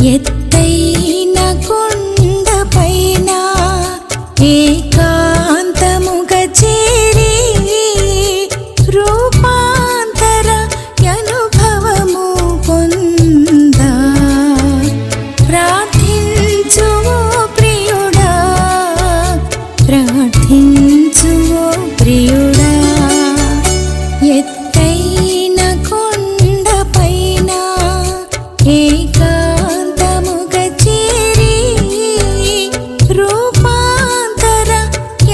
ఎత్తైన కొండపైన ఏకాంతముగా చేరి రూపాంతర అనుభవము పొందా ప్రార్థించు ఓ ప్రియుడా, ప్రార్థించు ఓ ప్రియుడా. ఎత్తైన కొండపైన ఏకాంతముగా చేరి రూపాంతర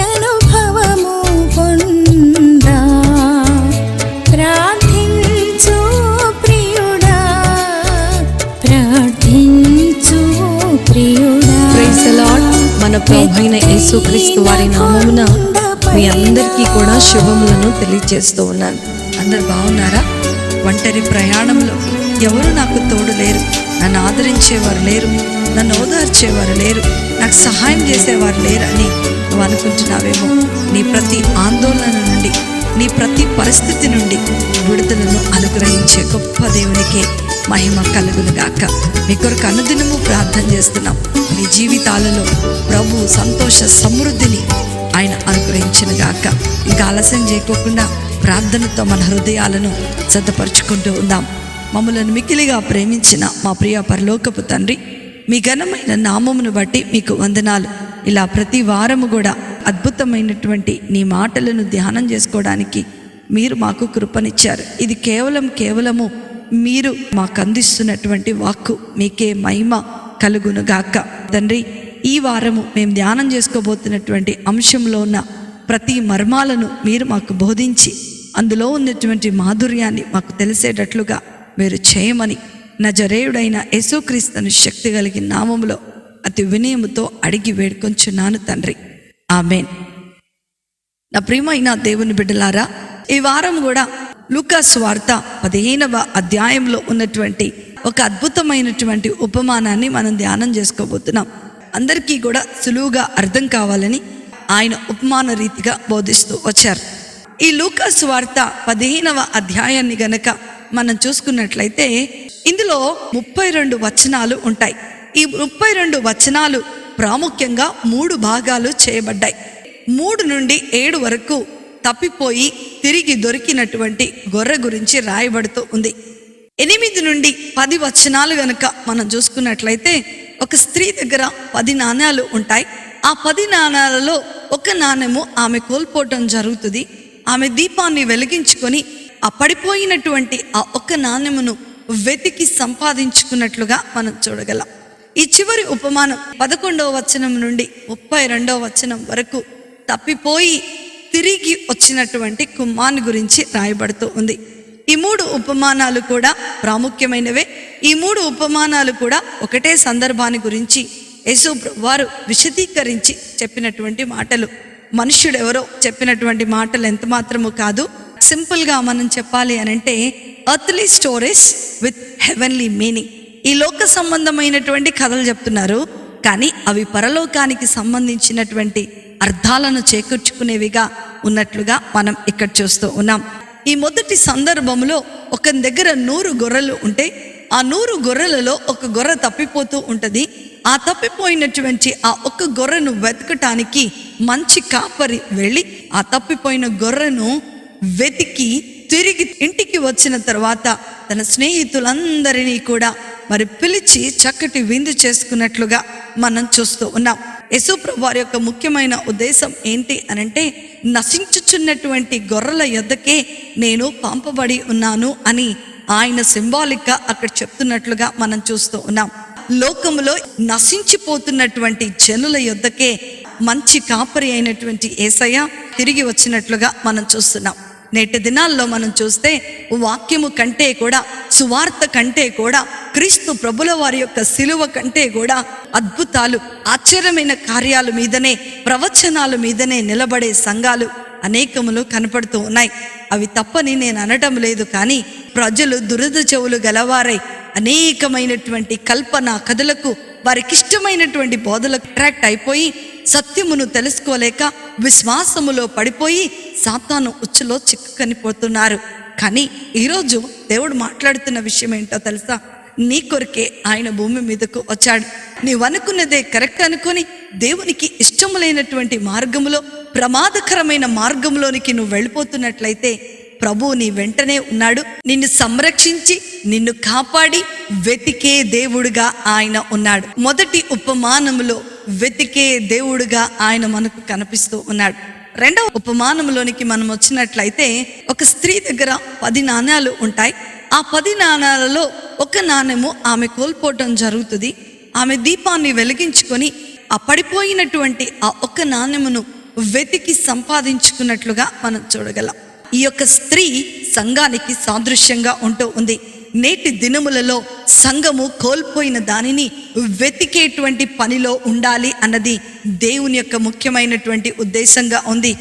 అనుభవము పొందా ప్రార్థించు ప్రియుడా, ప్రార్థించు ప్రియుడా. Praise the Lord. మన ప్రభువైన యేసుక్రీస్తు వారి నామమున మీ అందరికీ కూడా శుభములను తెలియజేస్తూ ఉన్నాను. అందరు బాగున్నారా? ఒంటరి ప్రయాణంలో ఎవరు నాకు తోడు లేరు, నన్ను ఆదరించేవారు లేరు, నన్ను ఓదార్చేవారు లేరు, నాకు సహాయం చేసేవారు లేరు అని నువ్వు అనుకుంటున్నావేమో. నీ ప్రతి ఆందోళన నుండి, నీ ప్రతి పరిస్థితి నుండి విడుదలను అనుగ్రహించే గొప్ప దేవునికే మహిమ కలుగునుగాక. మీ కొరకు అనుదినము ప్రార్థన చేస్తున్నాం. మీ జీవితాలలో ప్రభు సంతోష సమృద్ధిని ఆయన అనుగ్రహించునుగాక. ఇంకా ఆలస్యం చేయకోకుండా ప్రార్థనతో మన హృదయాలను సిద్ధపరచుకుంటూ ఉందాం. మమ్మలను మిక్కిలిగా ప్రేమించిన మా ప్రియ పరలోకపు తండ్రి, మీ ఘనమైన నామమును బట్టి మీకు వందనాలు. ఇలా ప్రతి వారము కూడా అద్భుతమైనటువంటి నీ మాటలను ధ్యానం చేసుకోవడానికి మీరు మాకు కృపనిచ్చారు. ఇది కేవలము మీరు మాకు అందిస్తున్నటువంటి వాక్కు. మీకే మహిమ కలుగునుగాక. తండ్రి, ఈ వారము మేము ధ్యానం చేసుకోబోతున్నటువంటి అంశంలో ఉన్న ప్రతి మర్మాలను మీరు మాకు బోధించి అందులో ఉన్నటువంటి మాధుర్యాన్ని మాకు తెలిసేటట్లుగా మీరు చేయమని నజరేయుడైన యేసుక్రీస్తును శక్తి కలిగిన నామములో అతి వినయముతో అడిగి వేడుకొంచున్నాను తండ్రి, ఆమేన్. నా ప్రియమైన దేవుని బిడ్డలారా, ఈ వారం కూడా లూకా సువార్త 15వ అధ్యాయంలో ఉన్నటువంటి ఒక అద్భుతమైనటువంటి ఉపమానాన్ని మనం ధ్యానం చేసుకోబోతున్నాం. అందరికీ కూడా సులువుగా అర్థం కావాలని ఆయన ఉపమాన రీతిగా బోధిస్తూ వచ్చారు. ఈ లూకా సువార్త 15వ అధ్యాయాన్ని గనక మనం చూసుకున్నట్లయితే ఇందులో 32 వచనాలు ఉంటాయి. ఈ 32 వచనాలు ప్రాముఖ్యంగా 3 భాగాలు చేయబడ్డాయి. 3 నుండి 7 వరకు తప్పిపోయి తిరిగి దొరికినటువంటి గొర్రె గురించి రాయబడుతూ ఉంది. 8 నుండి 10 వచనాలు గనక మనం చూసుకున్నట్లయితే ఒక స్త్రీ దగ్గర 10 నాణ్యాలు ఉంటాయి. ఆ 10 నాణ్యాలలో ఒక నాణ్యము ఆమె కోల్పోవటం జరుగుతుంది. ఆమె దీపాన్ని వెలిగించుకొని ఆ పడిపోయినటువంటి ఆ ఒక్క నాణ్యమును వెతికి సంపాదించుకున్నట్లుగా మనం చూడగలం. ఈ చివరి ఉపమానం 11వ వచనం నుండి 32వ వచనం వరకు తప్పిపోయి తిరిగి వచ్చినటువంటి కుమారుని గురించి రాయబడుతూ ఉంది. ఈ 3 ఉపమానాలు కూడా ప్రాముఖ్యమైనవే. ఈ 3 ఉపమానాలు కూడా ఒకటే సందర్భాన్ని గురించి యేసు వారు విశదీకరించి చెప్పినటువంటి మాటలు. మనుష్యుడు ఎవరో చెప్పినటువంటి మాటలు ఎంత మాత్రము కాదు. సింపుల్గా మనం చెప్పాలి అనంటే earthly stories with heavenly meaning. ఈ లోక సంబంధమైనటువంటి కథలు చెప్తున్నారు, కానీ అవి పరలోకానికి సంబంధించినటువంటి అర్థాలను చేకూర్చుకునేవిగా ఉన్నట్లుగా మనం ఇక్కడ చూస్తూ ఉన్నాం. ఈ మొదటి సందర్భంలో ఒక దగ్గర 100 గొర్రెలు ఉంటే ఆ 100 గొర్రెలలో ఒక గొర్రె తప్పిపోతూ ఉంటుంది. ఆ తప్పిపోయినటువంటి ఆ ఒక్క గొర్రెను వెతకటానికి మంచి కాపరి వెళ్ళి ఆ తప్పిపోయిన గొర్రెను వెతికి తిరిగి ఇంటికి వచ్చిన తర్వాత తన స్నేహితులందరినీ కూడా మరి పిలిచి చక్కటి విందు చేసుకున్నట్లుగా మనం చూస్తూ ఉన్నాం. యేసుప్రభు వారి యొక్క ముఖ్యమైన ఉద్దేశం ఏంటి అనంటే, నశించుచున్నటువంటి గొర్రెల యొద్దకే నేను పంపబడి ఉన్నాను అని ఆయన సింబాలిక్గా అక్కడ చెప్తున్నట్లుగా మనం చూస్తూ ఉన్నాం. లోకములో నశించిపోతున్నటువంటి జనుల యొద్దకే మంచి కాపరి అయినటువంటి యేసయ్య తిరిగి వచ్చినట్లుగా మనం చూస్తున్నాం. నేటి దినాల్లో మనం చూస్తే వాక్యము కంటే కూడా, సువార్త కంటే కూడా, క్రీస్తు ప్రభుల వారి యొక్క సిలువ కంటే కూడా అద్భుతాలు, ఆశ్చర్యమైన కార్యాల మీదనే, ప్రవచనాల మీదనే నిలబడే సంఘాలు అనేకములు కనపడుతూ ఉన్నాయి. అవి తప్పని నేను అనటం లేదు, కానీ ప్రజలు దురద చెవులు గలవారై అనేకమైనటువంటి కల్పన కథలకు, వారికి ఇష్టమైనటువంటి బోధలకు అట్రాక్ట్ అయిపోయి సత్యమును తెలుసుకోలేక విశ్వాసములో పడిపోయి సాతాను ఉచ్చులో చిక్కుకొని పోతున్నారు. కానీ ఈరోజు దేవుడు మాట్లాడుతున్న విషయం ఏంటో తెలుసా? నీ కొరకే ఆయన భూమి మీదకు వచ్చాడు. నీవనుకున్నదే కరెక్ట్ అనుకొని దేవునికి ఇష్టములైనటువంటి మార్గములో, ప్రమాదకరమైన మార్గంలోనికి నువ్వు వెళ్ళిపోతున్నట్లయితే ప్రభు నీ వెంటనే ఉన్నాడు. నిన్ను సంరక్షించి నిన్ను కాపాడి వెతికే దేవుడుగా ఆయన ఉన్నాడు. మొదటి ఉపమానములో వెతికే దేవుడుగా ఆయన మనకు కనిపిస్తూ ఉన్నాడు. రెండవ ఉపమానంలోనికి మనం వచ్చినట్లయితే ఒక స్త్రీ దగ్గర 10 నాణ్యాలు ఉంటాయి. ఆ 10 నాణ్యాలలో ఒక నాణ్యము ఆమె కోల్పోవటం జరుగుతుంది. ఆమె దీపాన్ని వెలిగించుకొని ఆ పడిపోయినటువంటి ఆ ఒక్క నాణ్యమును వెతికి సంపాదించుకున్నట్లుగా మనం చూడగలం. ఈ యొక్క స్త్రీ సంఘానికి సాదృశ్యంగా ఉంటూ ఉంది. నేటి దినములలో సంఘము కోల్పోయిన దానిని వెతికేటువంటి పనిలో ఉండాలి అన్నది దేవుని యొక్క ముఖ్యమైనటువంటి ఉద్దేశంగా ఉంది.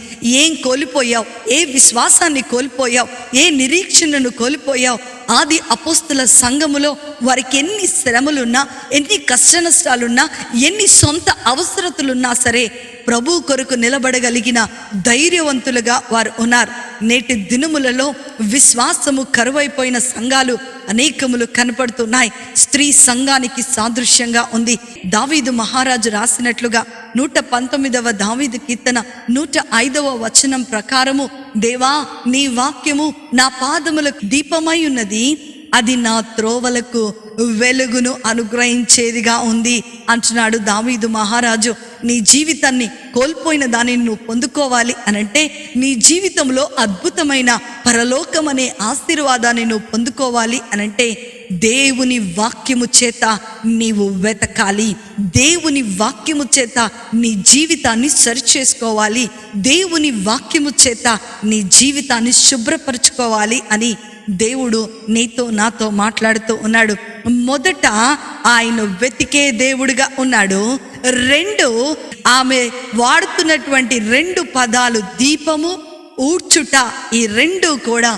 ఏం కోల్పోయావు? ఏ విశ్వాసాన్ని కోల్పోయావు? ఏ నిరీక్షణను కోల్పోయావు? ఆది అపోస్తుల సంఘములో వారికి ఎన్ని శ్రమలున్నా, ఎన్ని కష్ట నష్టాలున్నా, ఎన్ని సొంత అవసరతలున్నా సరే ప్రభు కొరకు నిలబడగలిగిన ధైర్యవంతులుగా వారు ఉన్నారు. నేటి దినములలో విశ్వాసము కరువైపోయిన సంఘాలు అనేకములు కనపడుతున్నాయి. స్త్రీ సంఘానికి సాదృశ్యంగా ఉంది. దావీదు మహారాజు రాసినట్లుగా 119వ దావీదు కీర్తన 105వ వచనం ప్రకారము, దేవా నీ వాక్యము నా పాదములకు దీపమై ఉన్నది, అది నా త్రోవలకు వెలుగును అనుగ్రహించేదిగా ఉంది అంటున్నాడు దావీదు మహారాజు. నీ జీవితాన్ని కోల్పోయిన దానిని నువ్వు పొందుకోవాలి అనంటే, నీ జీవితంలో అద్భుతమైన పరలోకం అనే ఆశీర్వాదాన్ని నువ్వు పొందుకోవాలి అనంటే దేవుని వాక్యము చేత నీవు వెతకాలి. దేవుని వాక్యము చేత నీ జీవితాన్ని సరిచేసుకోవాలి. దేవుని వాక్యము చేత నీ జీవితాన్ని శుభ్రపరచుకోవాలి అని దేవుడు నీతో నాతో మాట్లాడుతూ ఉన్నాడు. మొదట ఆయన వెతికే దేవుడిగా ఉన్నాడు. 2, ఆమె వాడుతున్నటువంటి 2 పదాలు దీపము, ఊడ్చుట, ఈ 2 కూడా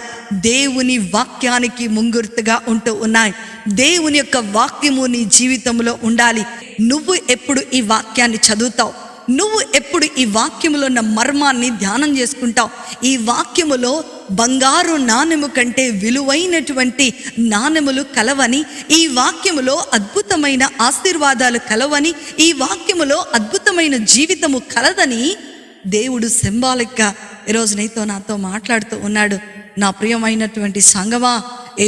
దేవుని వాక్యానికి ముంగుర్తుగా ఉంటూ ఉన్నాయి. దేవుని యొక్క వాక్యము నీ జీవితంలో ఉండాలి. నువ్వు ఎప్పుడు ఈ వాక్యాన్ని చదువుతావు? నువ్వు ఎప్పుడు ఈ వాక్యములో ఉన్న మర్మాన్ని ధ్యానం చేసుకుంటావు? ఈ వాక్యములో బంగారు నాణెము కంటే విలువైనటువంటి నాణెములు కలవని, ఈ వాక్యములో అద్భుతమైన ఆశీర్వాదాలు కలవని, ఈ వాక్యములో అద్భుతమైన జీవితము కలదని దేవుడు సింబాలిక్గా ఈరోజు నీతో నాతో మాట్లాడుతూ ఉన్నాడు. నా ప్రియమైనటువంటి సంగమా,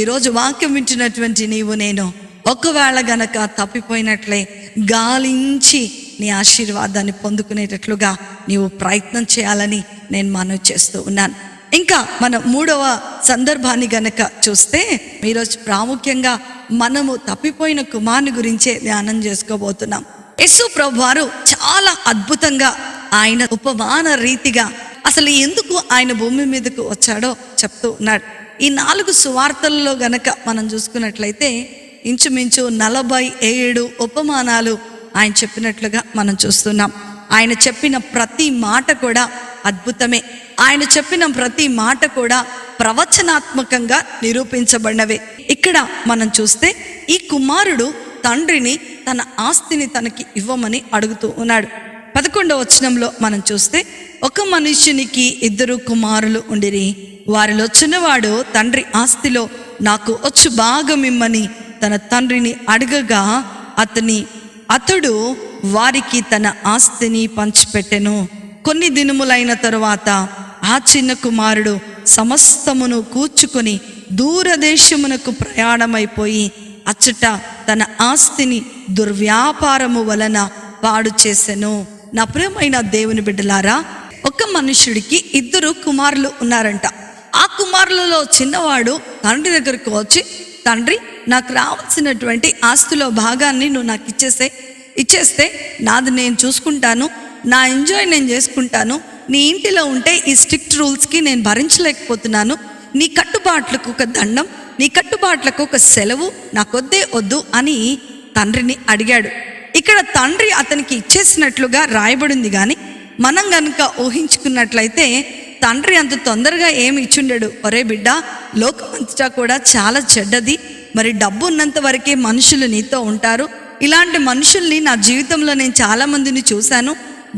ఈరోజు వాక్యం వింటున్నటువంటి నీవు నేను ఒకవేళ గనక తప్పిపోయినట్లే గాలించి నీ ఆశీర్వాదాన్ని పొందుకునేటట్లుగా నీవు ప్రయత్నం చేయాలని నేను మనవి చేస్తూ ఉన్నాను. ఇంకా మన 3వ సందర్భాన్ని గనక చూస్తే, ఈరోజు ప్రాముఖ్యంగా మనము తప్పిపోయిన కుమారుని గురించే ధ్యానం చేసుకోబోతున్నాం. యేసు ప్రభు వారు చాలా అద్భుతంగా ఆయన ఉపమాన రీతిగా అసలు ఎందుకు ఆయన భూమి మీదకు వచ్చాడో చెప్తూ ఉన్నాడు. ఈ 4 సువార్తలలో గనక మనం చూసుకున్నట్లయితే ఇంచుమించు 47 ఉపమానాలు ఆయన చెప్పినట్లుగా మనం చూస్తున్నాం. ఆయన చెప్పిన ప్రతి మాట కూడా అద్భుతమే. ఆయన చెప్పిన ప్రతి మాట కూడా ప్రవచనాత్మకంగా నిరూపించబడినవే. ఇక్కడ మనం చూస్తే ఈ కుమారుడు తండ్రిని తన ఆస్తిని తనకి ఇవ్వమని అడుగుతూ ఉన్నాడు. 11వ వచనంలో మనం చూస్తే, ఒక మనుష్యునికి 2 కుమారులు ఉండిరి. వారిలో చిన్నవాడు తండ్రి ఆస్తిలో నాకు వచ్చు భాగం ఇమ్మని తన తండ్రిని అడగగా అతడు వారికి తన ఆస్తిని పంచిపెట్టెను. కొన్ని దినములైన తరువాత ఆ చిన్న కుమారుడు సమస్తమును కూర్చుకొని దూరదేశమునకు ప్రయాణమైపోయి అచ్చట తన ఆస్తిని దుర్వ్యాపారము వలన పాడు చేసెను. నా ప్రియమైన దేవుని బిడ్డలారా, ఒక మనుషుడికి 2 కుమారులు ఉన్నారంట. ఆ కుమారులలో చిన్నవాడు తండ్రి దగ్గరకు వచ్చి, తండ్రి నాకు రావాల్సినటువంటి ఆస్తిలో భాగాన్ని నువ్వు నాకు ఇచ్చేస్తే నాది నేను చూసుకుంటాను, నా ఎంజాయ్ నేను చేసుకుంటాను. నీ ఇంటిలో ఉంటే ఈ స్ట్రిక్ట్ రూల్స్కి నేను భరించలేకపోతున్నాను. నీ కట్టుబాట్లకు ఒక దండం, నీ కట్టుబాట్లకు ఒక సెలవు, నాకొద్దే వద్దు అని తండ్రిని అడిగాడు. ఇక్కడ తండ్రి అతనికి ఇచ్చేసినట్లుగా రాయబడింది. కానీ మనం కనుక ఊహించుకున్నట్లయితే తండ్రి అంత తొందరగా ఏమి ఇచ్చుండడు. ఒరే బిడ్డ, లోకమంతటా కూడా చాలా చెడ్డది, మరి డబ్బు ఉన్నంత వరకే మనుషులు నీతో ఉంటారు. ఇలాంటి మనుషుల్ని నా జీవితంలో నేను చాలామందిని చూశాను.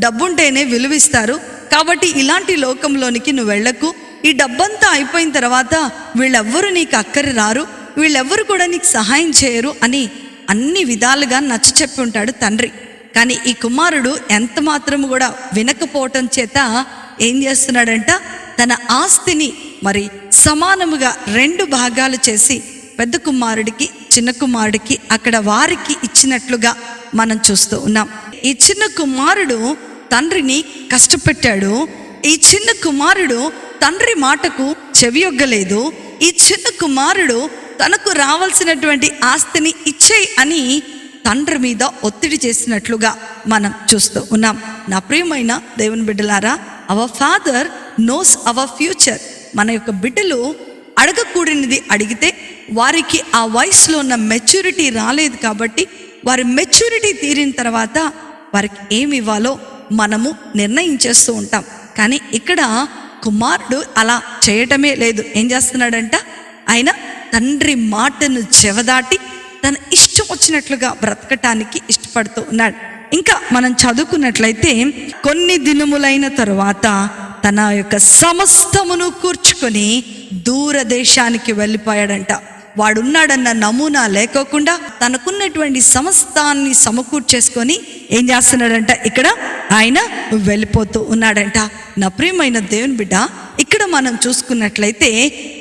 డబ్బుంటేనే విలువిస్తారు, కాబట్టి ఇలాంటి లోకంలోనికి నువ్వు వెళ్ళకు. ఈ డబ్బంతా అయిపోయిన తర్వాత వీళ్ళెవ్వరూ నీకు అక్కరి రారు. వీళ్ళెవ్వరు కూడా నీకు సహాయం చేయరు అని అన్ని విధాలుగా నచ్చ చెప్పి ఉంటాడు తండ్రి. కానీ ఈ కుమారుడు ఎంత మాత్రము కూడా వినకపోవటం చేత ఏం చేస్తున్నాడంట, తన ఆస్తిని మరి సమానముగా 2 భాగాలు చేసి పెద్ద కుమారుడికి చిన్న కుమారుడికి అక్కడ వారికి ఇచ్చినట్లుగా మనం చూస్తూ ఉన్నాం. ఈ చిన్న కుమారుడు తండ్రిని కష్టపెట్టాడు. ఈ చిన్న కుమారుడు తండ్రి మాటకు చెవియొగ్గలేదు. ఈ చిన్న కుమారుడు తనకు రావాల్సినటువంటి ఆస్తిని ఇచ్చేయి అని తండ్రి మీద ఒత్తిడి చేసినట్లుగా మనం చూస్తూ ఉన్నాం. నా ప్రియమైన దేవుని బిడ్డలారా, our father nose our future. మన యొక్క బిడ్డలు అడగకూడనిది అడిగితే వారికి ఆ వయసులో ఉన్న మెచ్యూరిటీ రాలేదు కాబట్టి వారి మెచ్యూరిటీ తీరిన తర్వాత వారికి ఏమి ఇవ్వాలో మనము నిర్ణయించేస్తూ ఉంటాం. కానీ ఇక్కడ కుమారుడు అలా చేయటమే లేదు. ఏం చేస్తున్నాడంట, ఆయన తండ్రి మాటను చెవదాటి తన ఇష్టం వచ్చినట్లుగా బ్రతకటానికి ఇష్టపడుతూ ఉన్నాడు. ఇంకా మనం చదువుకున్నట్లయితే కొన్ని దినములైన తరువాత తన యొక్క సమస్తమును కూర్చుకొని దూరదేశానికి వెళ్ళిపోయాడంట. వాడున్నాడన్న నమూనా లేకోకుండా తనకున్నటువంటి సమస్తాన్ని సమకూర్చేసుకొని ఏం చేస్తున్నాడంట, ఇక్కడ ఆయన వెళ్ళిపోతూ ఉన్నాడంట. నా ప్రియమైన దేవుని బిడ్డ, ఇక్కడ మనం చూసుకున్నట్లయితే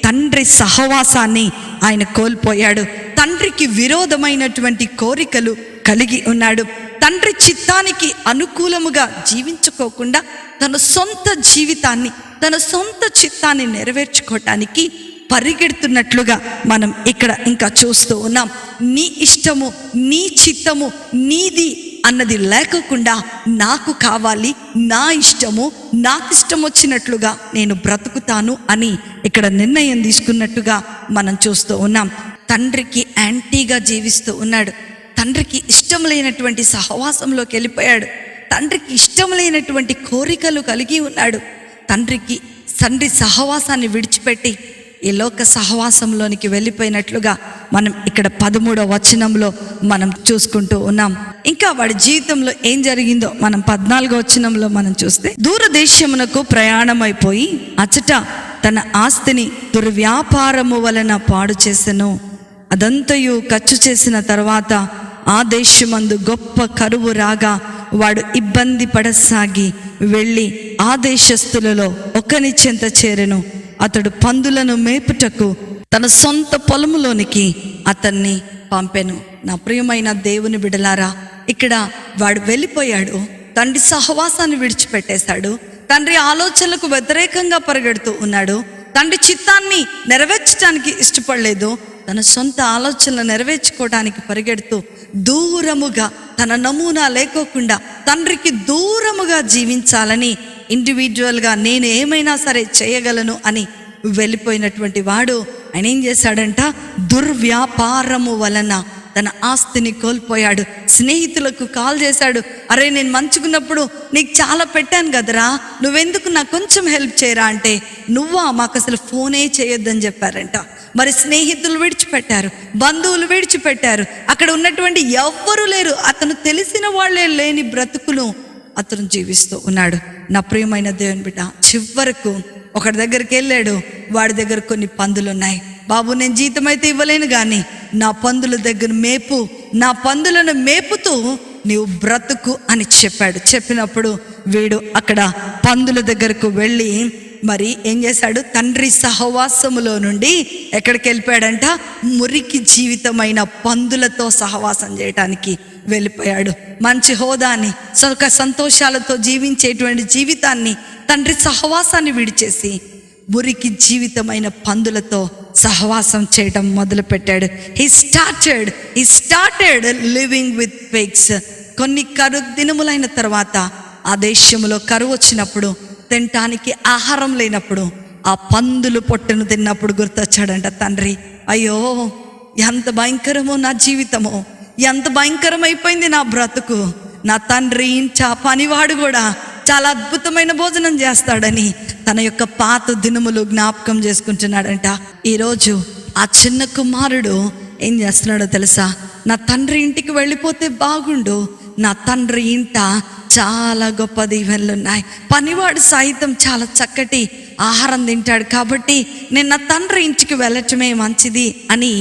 తండ్రి సహవాసాన్ని ఆయన కోల్పోయాడు. తండ్రికి విరోధమైనటువంటి కోరికలు కలిగి ఉన్నాడు. తండ్రి చిత్తానికి అనుకూలముగా జీవించుకోకుండా తన సొంత జీవితాన్ని, తన సొంత చిత్తాన్ని నెరవేర్చుకోవటానికి పరిగెడుతున్నట్లుగా మనం ఇక్కడ ఇంకా చూస్తూ ఉన్నాం. నీ ఇష్టము, నీ చిత్తము, నీది అన్నది లేకోకుండా నాకు కావాలి, నా ఇష్టము, నాకు ఇష్టం వచ్చినట్లుగా నేను బ్రతుకుతాను అని ఇక్కడ నిర్ణయం తీసుకున్నట్టుగా మనం చూస్తూ ఉన్నాం. తండ్రికి యాంటీగా జీవిస్తూ ఉన్నాడు. తండ్రికి ఇష్టం లేనటువంటి సహవాసంలోకి వెళ్ళిపోయాడు. తండ్రికి ఇష్టం లేనటువంటి కోరికలు కలిగి ఉన్నాడు. తండ్రి సహవాసాన్ని విడిచిపెట్టి ఈ లోక సహవాసంలోనికి వెళ్ళిపోయినట్లుగా మనం ఇక్కడ 13వ వచనంలో మనం చూసుకుంటూ ఉన్నాం. ఇంకా వాడి జీవితంలో ఏం జరిగిందో మనం 14వ వచనంలో మనం చూస్తే, దూరదేశమునకు ప్రయాణమైపోయి అచట తన ఆస్తిని దుర్వ్యాపారము వలన పాడు చేసెను. అదంతయు ఖర్చు చేసిన తర్వాత ఆ దేశమందు గొప్ప కరువు రాగా వాడు ఇబ్బంది పడసాగి వెళ్ళి ఆ దేశస్థులలో ఒకని చెంత చేరెను. అతడు పందులను మేపుటకు తన సొంత పొలములోనికి అతన్ని పంపెను. నా ప్రియమైన దేవుని బిడలారా, ఇక్కడ వాడు వెళ్ళిపోయాడు. తండ్రి సహవాసాన్ని విడిచిపెట్టేశాడు. తండ్రి ఆలోచనలకు వ్యతిరేకంగా పరిగెడుతూ ఉన్నాడు. తండ్రి చిత్తాన్ని నెరవేర్చడానికి ఇష్టపడలేదు. తన సొంత ఆలోచనలు నెరవేర్చుకోవడానికి పరిగెడుతూ దూరముగా, తన నమూనా లేకోకుండా తండ్రికి దూరముగా జీవించాలని ఇండివిజువల్గా నేను ఏమైనా సరే చేయగలను అని వెళ్ళిపోయినటువంటి వాడు ఆయన ఏం చేశాడంట, దుర్వ్యాపారము వలన తన ఆస్తిని కోల్పోయాడు. స్నేహితులకు కాల్ చేశాడు, అరే నేను మంచుకున్నప్పుడు నీకు చాలా పెట్టాను కదరా, నువ్వెందుకు నాకు కొంచెం హెల్ప్ చేయరా అంటే, నువ్వా, మాకు అసలు ఫోనే చేయొద్దని చెప్పారంట. మరి స్నేహితులు విడిచిపెట్టారు, బంధువులు విడిచిపెట్టారు, అక్కడ ఉన్నటువంటి ఎవ్వరూ లేరు. అతను తెలిసిన వాళ్ళే లేని బ్రతుకును అతను జీవిస్తూ ఉన్నాడు. నా ప్రియమైన దేవుని బిడ్డ, చివరకు ఒకటి దగ్గరికి వెళ్ళాడు. వాడి దగ్గర కొన్ని పందులు ఉన్నాయి. బాబు, నేను జీతం అయితే ఇవ్వలేను కానీ నా పందుల దగ్గర మేపు, నా పందులను మేపుతూ నీవు బ్రతుకు అని చెప్పాడు. చెప్పినప్పుడు వీడు అక్కడ పందుల దగ్గరకు వెళ్ళి మరి ఏం చేశాడు, తండ్రి సహవాసములో నుండి ఎక్కడికి వెళ్ళిపోయాడంట, మురికి జీవితమైన పందులతో సహవాసం చేయటానికి వెళ్ళిపోయాడు. మంచి హోదాని, సుఖ సంతోషాలతో జీవించేటువంటి జీవితాన్ని, తండ్రి సహవాసాన్ని విడిచేసి మురికి జీవితమైన పందులతో సహవాసం చేయడం మొదలు పెట్టాడు. He started living with pigs. కొన్ని దినములైన తర్వాత ఆ దేశంలో కరువు వచ్చినప్పుడు, తినటానికి ఆహారం లేనప్పుడు, ఆ పందులు పొట్టను తిన్నప్పుడు గుర్తొచ్చాడంట తండ్రి. అయ్యో, ఎంత భయంకరమో నా జీవితమో, ఎంత భయంకరమైపోయింది నా బ్రతుకు. నా తండ్రి ఇంట పనివాడు కూడా చాలా అద్భుతమైన భోజనం చేస్తాడని తన యొక్క పాత దినములు జ్ఞాపకం చేసుకుంటున్నాడంట. ఈరోజు ఆ చిన్న కుమారుడు ఏం చేస్తున్నాడో తెలుసా, నా తండ్రి ఇంటికి వెళ్ళిపోతే బాగుండు, నా తండ్రి ఇంట చాలా గొప్ప దీవెనలు ఉన్నాయి, పనివాడు సైతం చాలా చక్కటి ఆహారం తింటాడు, కాబట్టి నేను నా తండ్రి ఇంటికి వెళ్ళటమే మంచిది అని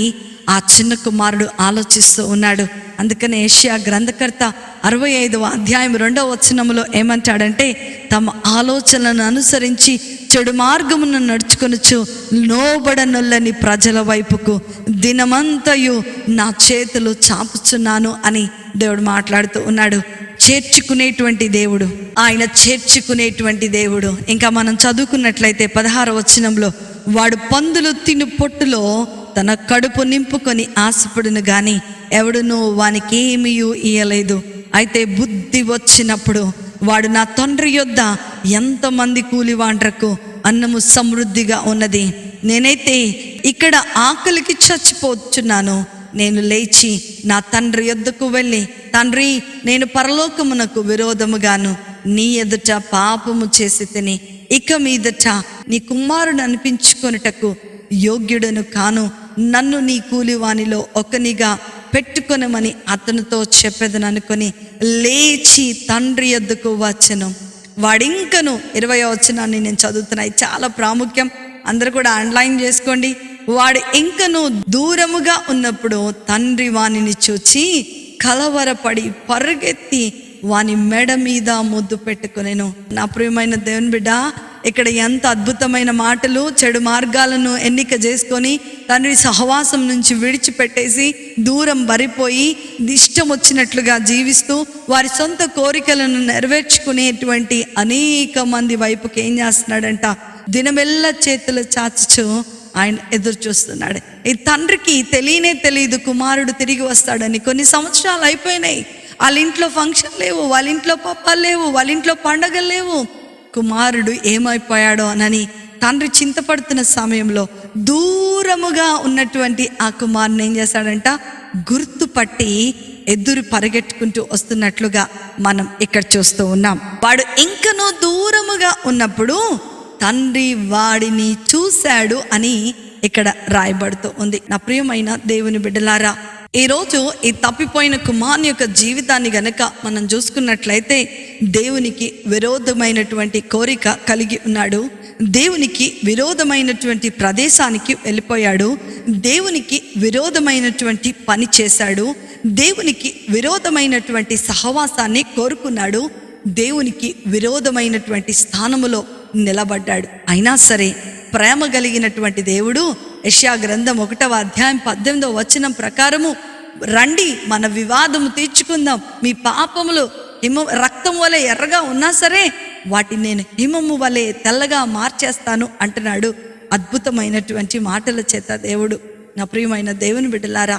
ఆ చిన్న కుమారుడు ఆలోచిస్తూ ఉన్నాడు. అందుకనే యెషయా గ్రంథకర్త 65వ అధ్యాయం 2వ వచనములో ఏమంటాడంటే, తమ ఆలోచనలను అనుసరించి చెడు మార్గమును నడుచుకొనుచు లోబడనొల్లని ప్రజల వైపుకు దినమంతయు నా చేతులు చాపుచున్నాను అని దేవుడు మాట్లాడుతూ ఉన్నాడు. చేర్చుకునేటువంటి దేవుడు, ఆయన చేర్చుకునేటువంటి దేవుడు. ఇంకా మనం చదువుకున్నట్లయితే 16వ వచనంలో, వాడు పందులు తిను పొట్టులో తన కడుపు నింపుకొని ఆశపడును గాని ఎవడునూ వానికి ఏమీ ఇయ్యలేదు. అయితే బుద్ధి వచ్చినప్పుడు వాడు నా తండ్రి యొద్ద ఎంతమంది కూలివాండ్రకు అన్నము సమృద్ధిగా ఉన్నది, నేనైతే ఇక్కడ ఆకలికి చచ్చిపోతున్నాను. నేను లేచి నా తండ్రి యొద్దకు వెళ్ళి, తండ్రి, నేను పరలోకమునకు విరోధముగాను నీ ఎదుట పాపము చేసి తిని ఇక మీదట నీ కుమారుడు అనిపించుకొనుటకు యోగ్యుడను కాను, నన్ను నీ కూలివానిలో ఒకనిగా పెట్టుకొనమని అతనితో చెప్పేదని అనుకొని లేచి తండ్రి యొద్దకు వచ్చెను. వాడింకను 20వ వచనాన్ని నేను చదువుతున్నాయి, చాలా ప్రాముఖ్యం, అందరూ కూడా అండర్లైన్ చేసుకోండి. వాడు ఇంకను దూరముగా ఉన్నప్పుడు తండ్రి వానిని చూచి కలవరపడి పరుగెత్తి వాని మెడ మీద ముద్దు పెట్టుకొనెను. నా ప్రియమైన దేవుని బిడ్డ, ఇక్కడ ఎంత అద్భుతమైన మాటలు! చెడు మార్గాలను ఎన్నిక చేసుకొని తండ్రి సహవాసం నుంచి విడిచిపెట్టేసి దూరం బరిపోయి ఇష్టం వచ్చినట్లుగా జీవిస్తూ వారి సొంత కోరికలను నెరవేర్చుకునేటువంటి అనేక మంది వైపుకి ఏం చేస్తున్నాడంట, దినమెల్లా చేతులు చాచుచు ఆయన ఎదురు చూస్తున్నాడు. ఈ తండ్రికి తెలియదు కుమారుడు తిరిగి వస్తాడని. కొన్ని సంవత్సరాలు అయిపోయినాయి, వాళ్ళ ఇంట్లో ఫంక్షన్ లేవు, వాళ్ళ ఇంట్లో పప్పాలు లేవు, వాళ్ళ ఇంట్లో పండగలు లేవు. కుమారుడు ఏమైపోయాడో అని తండ్రి చింతపడుతున్న సమయంలో దూరముగా ఉన్నటువంటి ఆ కుమారుని ఏం చేశాడంట, గుర్తుపట్టి ఎదురు పరిగెట్టుకుంటూ వస్తున్నట్లుగా మనం ఇక్కడ చూస్తూ ఉన్నాం. వాడు ఇంకనూ దూరముగా ఉన్నప్పుడు తండ్రి వాడిని చూశాడు అని ఇక్కడ రాయబడుతూ ఉంది. నా ప్రియమైన దేవుని బిడ్డలారా, ఈరోజు ఈ తప్పిపోయిన కుమారుని యొక్క జీవితాన్ని గనక మనం చూసుకున్నట్లయితే దేవునికి విరోధమైనటువంటి కోరిక కలిగి ఉన్నాడు, దేవునికి విరోధమైనటువంటి ప్రదేశానికి వెళ్ళిపోయాడు, దేవునికి విరోధమైనటువంటి పని చేశాడు, దేవునికి విరోధమైనటువంటి సహవాసాన్ని కోరుకున్నాడు, దేవునికి విరోధమైనటువంటి స్థానములో నిలబడ్డాడు. అయినా సరే ప్రేమ కలిగినటువంటి దేవుడు యెషయా గ్రంథం 1వ అధ్యాయం 18వ వచనం ప్రకారము, రండి మన వివాదము తీర్చుకుందాం, మీ పాపములు రక్తం వలె ఎర్రగా ఉన్నా సరే వాటిని నేను హిమము వలె తెల్లగా మార్చేస్తాను అంటున్నాడు. అద్భుతమైనటువంటి మాటల చేత దేవుడు. నా ప్రియమైన దేవుని బిడ్డలారా,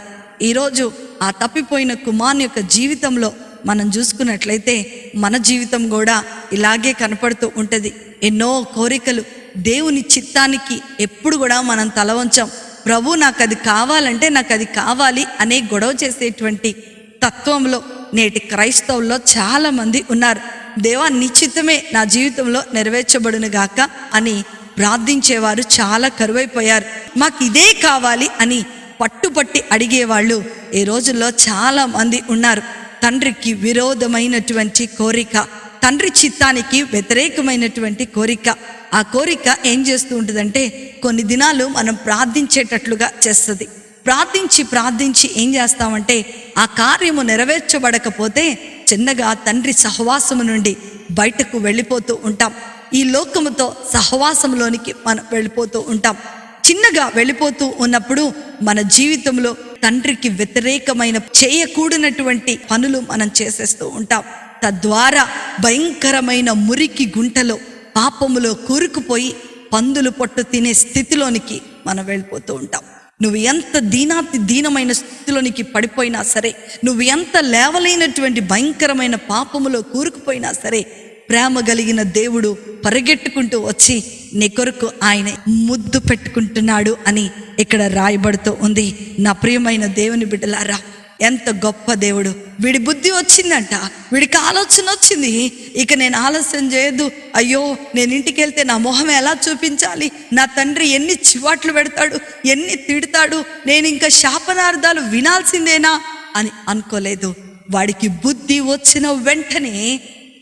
ఈరోజు ఆ తప్పిపోయిన కుమారుని యొక్క జీవితంలో మనం చూసుకున్నట్లయితే మన జీవితం కూడా ఇలాగే కనపడుతూ ఉంటుంది. ఎన్నో కోరికలు, దేవుని చిత్తానికి ఎప్పుడు కూడా మనం తల వంచాం. ప్రభు నాకు అది కావాలంటే నాకు అది కావాలి అనే గొడవ చేసేటువంటి తత్వంలో నేటి క్రైస్తవుల్లో చాలా మంది ఉన్నారు. దేవా నీ చిత్తమే నా జీవితంలో నెరవేర్చబడును గాక అని ప్రార్థించేవారు చాలా కరువైపోయారు. మాకు ఇదే కావాలి అని పట్టుపట్టి అడిగేవాళ్ళు ఈ రోజుల్లో చాలా మంది ఉన్నారు. తండ్రికి విరోధమైనటువంటి కోరిక, తండ్రి చిత్తానికి వ్యతిరేకమైనటువంటి కోరిక. ఆ కోరిక ఏం చేస్తూ ఉంటుందంటే కొన్ని దినాలు మనం ప్రార్థించేటట్లుగా చేస్తుంది. ప్రార్థించి ఏం చేస్తామంటే ఆ కార్యము నెరవేర్చబడకపోతే చిన్నగా తండ్రి సహవాసము నుండి బయటకు వెళ్ళిపోతూ ఉంటాం. ఈ లోకముతో సహవాసంలోనికి మనం వెళ్ళిపోతూ ఉంటాం. చిన్నగా వెళ్ళిపోతూ ఉన్నప్పుడు మన జీవితంలో తండ్రికి వ్యతిరేకమైన చేయకూడనటువంటి పనులు మనం చేసేస్తూ ఉంటాం. తద్వారా భయంకరమైన మురికి గుంటలో పాపములో కూరుకుపోయి పందులు పొట్టు తినే స్థితిలోనికి మనం వెళ్ళిపోతూ ఉంటాం. నువ్వు ఎంత దీనమైన స్థితిలోనికి పడిపోయినా సరే, నువ్వు ఎంత లేవలేనటువంటి భయంకరమైన పాపములో కూరుకుపోయినా సరే, ప్రేమ కలిగిన దేవుడు పరిగెట్టుకుంటూ వచ్చి నీ కొరకు ఆయన ముద్దు పెట్టుకుంటున్నాడు అని ఇక్కడ రాయబడుతూ ఉంది. నా ప్రియమైన దేవుని బిడ్డలారా, ఎంత గొప్ప దేవుడు! వీడి బుద్ధి వచ్చిందంట, వీడికి ఆలోచన వచ్చింది, ఇక నేను ఆలస్యం చేయదు, అయ్యో నేను ఇంటికి వెళ్తే నా మొహం ఎలా చూపించాలి, నా తండ్రి ఎన్ని చివాట్లు పెడతాడు, ఎన్ని తిడతాడు, నేను ఇంకా శాపనార్థాలు వినాల్సిందేనా అని అనుకోలేదు. వాడికి బుద్ధి వచ్చిన వెంటనే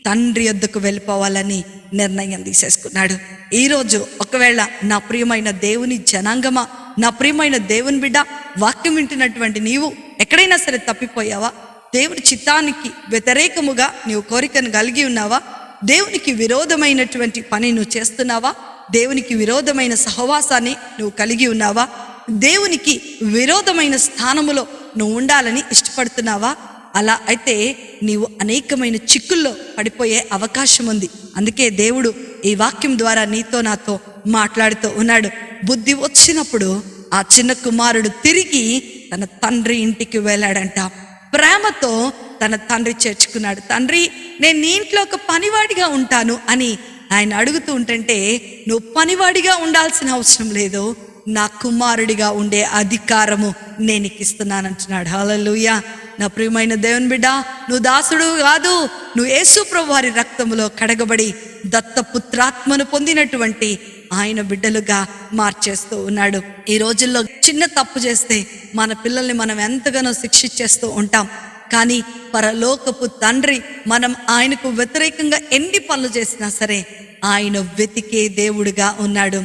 తండ్రి వద్దకు వెళ్ళిపోవాలని నిర్ణయం తీసేసుకున్నాడు. ఈరోజు ఒకవేళ నా ప్రియమైన దేవుని జనాంగమా, నా ప్రియమైన దేవుని బిడ్డ, వాక్యం వింటున్నటువంటి నీవు ఎక్కడైనా సరే తప్పిపోయావా? దేవుని చిత్తానికి వ్యతిరేకముగా నీవు కోరికను కలిగి ఉన్నావా? దేవునికి విరోధమైనటువంటి పని నువ్వు చేస్తున్నావా? దేవునికి విరోధమైన సహవాసాన్ని నువ్వు కలిగి ఉన్నావా? దేవునికి విరోధమైన స్థానములో నువ్వు ఉండాలని ఇష్టపడుతున్నావా? అలా అయితే నీవు అనేకమైన చిక్కుల్లో పడిపోయే అవకాశం ఉంది. అందుకే దేవుడు ఈ వాక్యం ద్వారా నీతో నాతో మాట్లాడుతూ ఉన్నాడు. బుద్ధి వచ్చినప్పుడు ఆ చిన్న కుమారుడు తిరిగి తన తండ్రి ఇంటికి వెళ్ళాడంట. ప్రేమతో తన తండ్రి చేర్చుకున్నాడు. తండ్రి, నేను నీ ఇంట్లో ఒక పనివాడిగా ఉంటాను అని ఆయన అడుగుతూ ఉంటుంటే, నువ్వు పనివాడిగా ఉండాల్సిన అవసరం లేదు, నా కుమారుడిగా ఉండే అధికారము నేను నీకు ఇస్తున్నానంటున్నాడు. హల్లెలూయా. నా ప్రియమైన దేవుని బిడ్డ, నువ్వు దాసుడు కాదు, నువ్వు యేసు ప్రభు వారి రక్తములో కడగబడి దత్తపుత్రాత్మను పొందినటువంటి ఆయన బిడ్డలుగా మార్చేస్తూ ఉన్నాడు. ఈ రోజుల్లో చిన్న తప్పు చేస్తే మన పిల్లల్ని మనం ఎంతగానో శిక్షించేస్తూ ఉంటాం. కానీ పరలోకపు తండ్రి మనం ఆయనకు వ్యతిరేకంగా ఎన్ని పనులు చేసినా సరే ఆయన వెతికే దేవుడుగా ఉన్నాడు.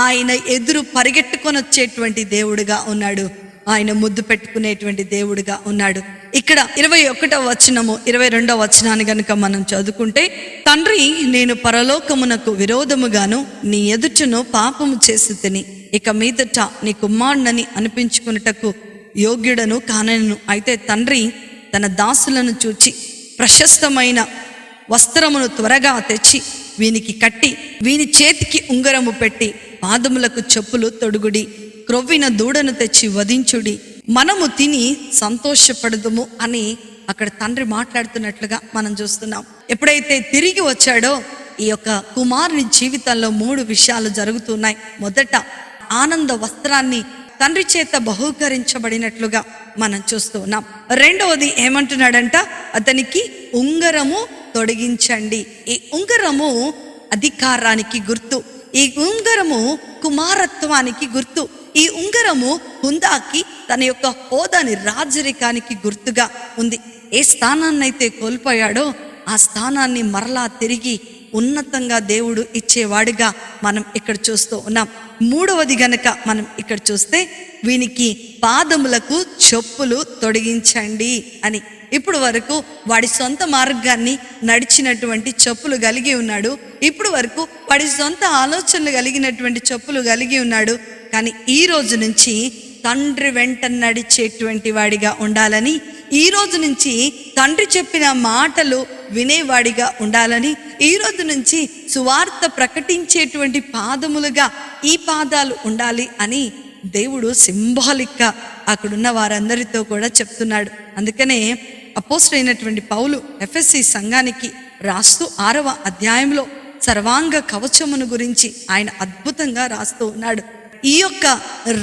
ఆయన ఎదురు పరిగెట్టుకొని వచ్చేటువంటి దేవుడుగా ఉన్నాడు. ఆయన ముద్దు పెట్టుకునేటువంటి దేవుడుగా ఉన్నాడు. ఇక్కడ 21వ వచనము 22వ వచనాన్ని గనుక మనం చదువుకుంటే, తండ్రి, నేను పరలోకమునకు విరోధముగాను నీ ఎదుటను పాపము చేసి తిని ఇక మీదట నీ కుమారుడని అనిపించుకున్నటకు యోగ్యుడను కానను. అయితే తండ్రి తన దాసులను చూచి ప్రశస్తమైన వస్త్రమును త్వరగా తెచ్చి వీనికి కట్టి వీని చేతికి ఉంగరము పెట్టి పాదములకు చెప్పులు తొడుగుడి, క్రొవ్విన దూడను తెచ్చి వధించుడి, మనము తిని సంతోషపడదుము అని అక్కడ తండ్రి మాట్లాడుతున్నట్లుగా మనం చూస్తున్నాం. ఎప్పుడైతే తిరిగి వచ్చాడో ఈ యొక్క కుమారుని జీవితంలో 3 విషయాలు జరుగుతున్నాయి. మొదట, ఆనంద వస్త్రాన్ని తండ్రి చేత బహూకరించబడినట్లుగా మనం చూస్తూ ఉన్నాం. రెండవది ఏమంటున్నాడంట, అతనికి ఉంగరము తొడిగించండి. ఈ ఉంగరము అధికారానికి గుర్తు, ఈ ఉంగరము కుమారత్వానికి గుర్తు, ఈ ఉంగరము హుందాకి తన యొక్క హోదాని రాజరికానికి గుర్తుగా ఉంది. ఏ స్థానాన్ని అయితే కోల్పోయాడో ఆ స్థానాన్ని మరలా తిరిగి ఉన్నతంగా దేవుడు ఇచ్చేవాడిగా మనం ఇక్కడ చూస్తూ ఉన్నాం. మూడవది గనక మనం ఇక్కడ చూస్తే, వీనికి పాదములకు చెప్పులు తొడిగించండి అని. ఇప్పుడు వరకు వాడి సొంత మార్గాన్ని నడిచినటువంటి చెప్పులు కలిగి ఉన్నాడు. ఇప్పుడు వరకు వాడి సొంత ఆలోచనలు కలిగినటువంటి చెప్పులు కలిగి ఉన్నాడు. కానీ ఈ రోజు నుంచి తండ్రి వెంట నడిచేటువంటి వాడిగా ఉండాలని, ఈ రోజు నుంచి తండ్రి చెప్పిన మాటలు వినేవాడిగా ఉండాలని, ఈ రోజు నుంచి సువార్త ప్రకటించేటువంటి పాదములుగా ఈ పాదాలు ఉండాలి అని దేవుడు సింబాలిక్గా అక్కడున్న వారందరితో కూడా చెప్తున్నాడు. అందుకనే అపోస్తలుడైనటువంటి పౌలు ఎఫెసీ సంఘానికి రాస్తూ 6వ అధ్యాయంలో సర్వాంగ కవచమును గురించి ఆయన అద్భుతంగా రాస్తూ ఉన్నాడు. ఈ యొక్క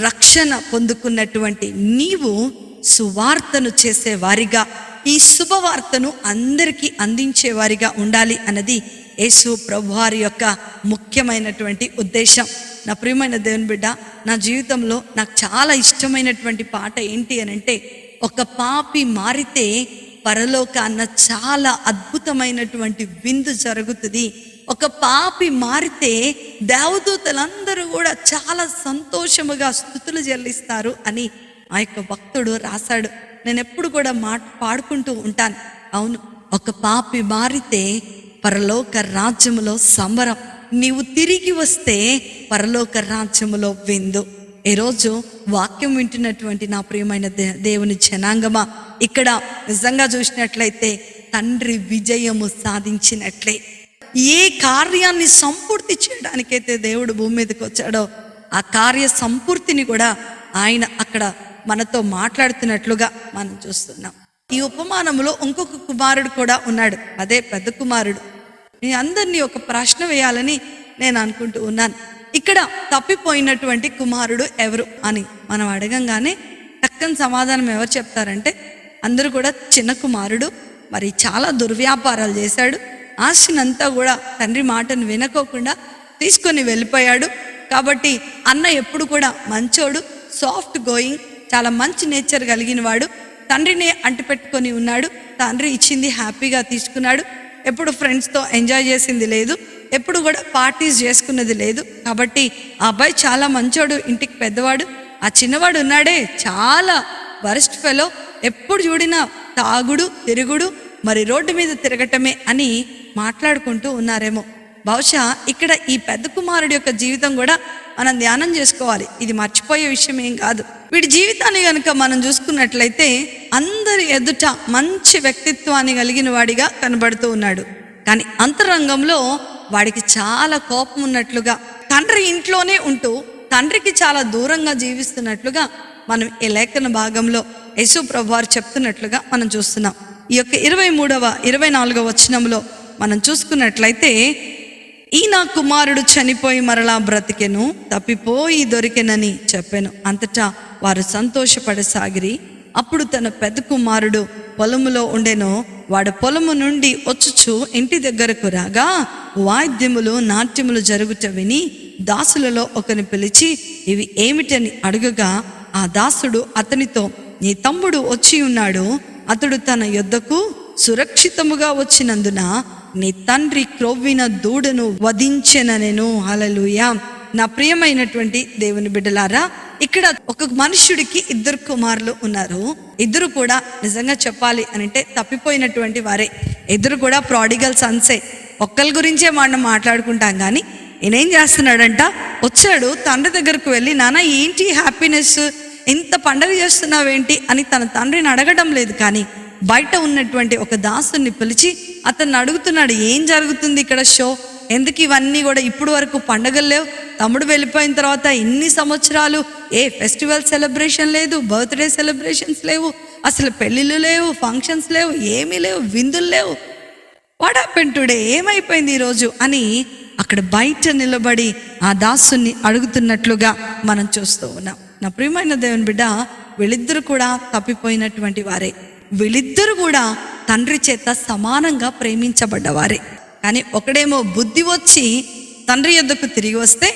రక్షణ పొందుకున్నటువంటి నీవు సువార్తను చేసేవారిగా, ఈ శుభవార్తను అందరికీ అందించేవారిగా ఉండాలి అన్నది యేసు ప్రభువారి యొక్క ముఖ్యమైనటువంటి ఉద్దేశం. నా ప్రియమైన దేవుని బిడ్డ, నా జీవితంలో నాకు చాలా ఇష్టమైనటువంటి పాట ఏంటి అని అంటే, ఒక పాపి మారితే పరలోకాన్న చాలా అద్భుతమైనటువంటి విందు జరుగుతుంది. ఒక పాపి మారితే దేవదూతలందరూ కూడా చాలా సంతోషముగా స్తుతులు చెల్లిస్తారు అని ఆ యొక్క భక్తుడు రాశాడు. నేను ఎప్పుడు కూడా పాడుకుంటూ ఉంటాను. అవును, ఒక పాపి మారితే పరలోక రాజ్యములో సంబరం, నీవు తిరిగి వస్తే పరలోక రాజ్యములో విందు. ఈరోజు వాక్యం వింటున్నటువంటి నా ప్రియమైన దేవుని జనాంగమా, ఇక్కడ నిజంగా చూసినట్లయితే తండ్రి విజయము సాధించినట్లే. ఏ కార్యాన్ని సంపూర్తి చేయడానికైతే దేవుడు భూమి మీదకి వచ్చాడో ఆ కార్య సంపూర్తిని కూడా ఆయన అక్కడ మనతో మాట్లాడుతున్నట్లుగా మనం చూస్తున్నాం. ఈ ఉపమానంలో ఇంకొక కుమారుడు కూడా ఉన్నాడు, అదే పెద్ద కుమారుడు. మీ అందరినీ ఒక ప్రశ్న వేయాలని నేను అనుకుంటూ ఉన్నాను. ఇక్కడ తప్పిపోయినటువంటి కుమారుడు ఎవరు అని మనం అడగంగానే చక్కని సమాధానం ఎవరు చెప్తారంటే, అందరూ కూడా చిన్న కుమారుడు, మరి చాలా దుర్వ్యాపారాలు చేశాడు, ఆస్తినంతా కూడా తండ్రి మాటను వినకోకుండా తీసుకొని వెళ్ళిపోయాడు. కాబట్టి అన్న ఎప్పుడు కూడా మంచోడు, సాఫ్ట్ గోయింగ్, చాలా మంచి నేచర్ కలిగిన వాడు, తండ్రిని అంటిపెట్టుకొని ఉన్నాడు, తండ్రి ఇచ్చింది హ్యాపీగా తీసుకున్నాడు, ఎప్పుడు ఫ్రెండ్స్తో ఎంజాయ్ చేసింది లేదు, ఎప్పుడు కూడా పార్టీస్ చేసుకున్నది లేదు. కాబట్టి ఆ అబ్బాయి చాలా మంచోడు, ఇంటికి పెద్దవాడు. ఆ చిన్నవాడు ఉన్నాడే చాలా వరస్ట్ ఫెలో, ఎప్పుడు చూడినా తాగుడు తిరుగుడు, మరి రోడ్డు మీద తిరగటమే అని మాట్లాడుకుంటూ ఉన్నారేమో. బహుశా ఇక్కడ ఈ పెద్ద కుమారుడి యొక్క జీవితం కూడా మనం ధ్యానం చేసుకోవాలి. ఇది మర్చిపోయే విషయం ఏం కాదు. వీడి జీవితాన్ని కనుక మనం చూసుకున్నట్లయితే అందరి ఎదుట మంచి వ్యక్తిత్వాన్ని కలిగిన వాడిగా కనబడుతూ ఉన్నాడు. కానీ అంతరంగంలో వాడికి చాలా కోపం ఉన్నట్లుగా, తండ్రి ఇంట్లోనే ఉంటూ తండ్రికి చాలా దూరంగా జీవిస్తున్నట్లుగా మనం ఈ లేఖన భాగంలో యేసు ప్రభువారు చెప్తున్నట్లుగా మనం చూస్తున్నాం. ఈ యొక్క 23-24 వచనంలో మనం చూసుకున్నట్లయితే, ఈ నా కుమారుడు చనిపోయి మరలా బ్రతికెను, తప్పిపోయి దొరికెనని చెప్పాను. అంతటా వారు సంతోషపడసాగిరి. అప్పుడు తన పెద్ద కుమారుడు పొలములో ఉండెను. వాడు పొలము నుండి వచ్చుచు ఇంటి దగ్గరకు రాగా వాయిద్యములు నాట్యములు జరుగుట విని దాసులలో ఒకని పిలిచి ఇవి ఏమిటని అడుగగా, ఆ దాసుడు అతనితో, నీ తమ్ముడు వచ్చి ఉన్నాడు, అతడు తన యొద్దకు సురక్షితముగా వచ్చినందున నీ తండ్రి క్రొవ్విన దూడను వధించెననెను. హల్లెలూయా. నా ప్రియమైనటువంటి దేవుని బిడ్డలారా, ఇక్కడ ఒక మనుష్యుడికి 2 కుమారులు ఉన్నారు. ఇద్దరు కూడా నిజంగా చెప్పాలి అంటే తప్పిపోయినటువంటి వారే. ఇద్దరు కూడా ప్రాడిగల్ సన్సే. ఒక్కరి గురించే మనం మాట్లాడుకుంటాం, కానీ ఈయనేం చేస్తున్నాడంట, వచ్చాడు తండ్రి దగ్గరకు వెళ్ళి, నాన్న ఏంటి హ్యాపీనెస్, ఇంత పండగ చేస్తున్నావేంటి అని తన తండ్రిని అడగడం లేదు. కానీ బయట ఉన్నటువంటి ఒక దాసుని పిలిచి అతన్ని అడుగుతున్నాడు, ఏం జరుగుతుంది ఇక్కడ షో, ఎందుకు ఇవన్నీ కూడా ఇప్పుడు వరకు పండగలు లేవు, తమ్ముడు వెళ్ళిపోయిన తర్వాత ఇన్ని సంవత్సరాలు ఏ ఫెస్టివల్ సెలబ్రేషన్ లేదు, బర్త్డే సెలబ్రేషన్స్ లేవు, అసలు పెళ్ళిళ్ళు లేవు, ఫంక్షన్స్ లేవు, ఏమీ లేవు, విందులు లేవు, వాట్ హ్యాపెండ్ టుడే, ఏమైపోయింది ఈరోజు అని అక్కడ బయట నిలబడి ఆ దాసుని అడుగుతున్నట్లుగా మనం చూస్తూ ఉన్నాం. నా ప్రియమైన దేవుని బిడ్డ, వీళ్ళిద్దరు కూడా తప్పిపోయినటువంటి వారే. వీళ్ళిద్దరు కూడా తండ్రి చేత సమానంగా ప్రేమించబడ్డవారే. కానీ ఒకడేమో బుద్ధి వచ్చి తండ్రి యొద్దకు తిరిగి వస్తే,